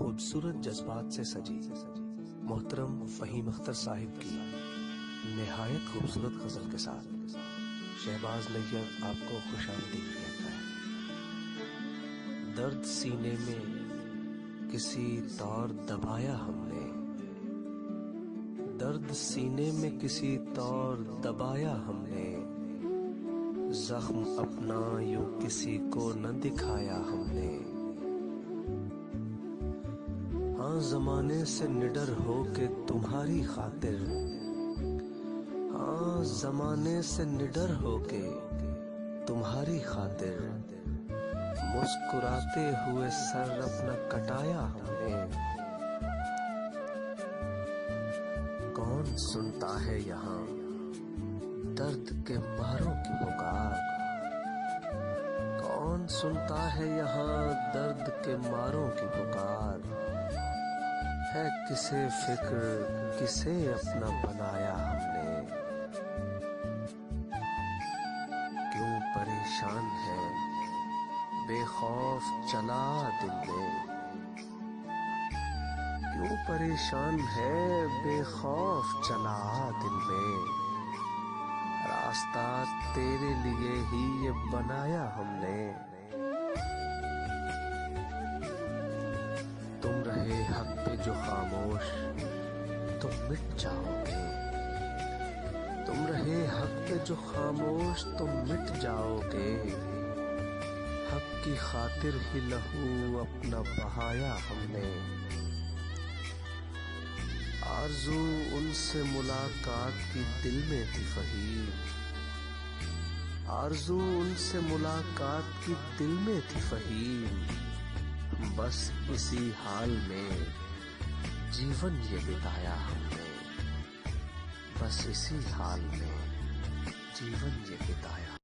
खूबसूरत जज्बात से सजी मोहतरम फ़हीम अख्तर साहिब की निहायत खूबसूरत गजल के साथ शहबाज नैयर आपको खुशामदीद कहता है। दर्द सीने में किसी तौर दबाया हमने, दर्द सीने में किसी तौर दबाया हमने, जख्म अपना यूं किसी को न दिखाया हमने। हाँ जमाने से निडर हो के तुम्हारी खातिर, हाँ जमाने से निडर हो के तुम्हारी खातिर, मुस्कुराते हुए सर अपना कटाया हमने। कौन सुनता है यहाँ दर्द के मारों की पुकार, कौन सुनता है यहाँ दर्द के मारों की पुकार। है किसे फिक्र किसे अपना बनाया हमने, क्यों परेशान है बेखौफ चला दिल में, क्यों परेशान है बेखौफ चला दिल में। रास्ता तेरे लिए ही ये बनाया हमने। तुम रहे हक पे जो खामोश तुम मिट जाओगे, तुम रहे हक पे जो खामोश तुम मिट जाओगे। हक की खातिर ही लहू अपना बहाया हमने। आरज़ू उनसे मुलाकात की दिल में थी फ़हीम, आरज़ू उनसे मुलाकात की दिल में थी फ़हीम। बस इसी हाल में जीवन ये बिताया हमने, बस इसी हाल में जीवन ये बिताया।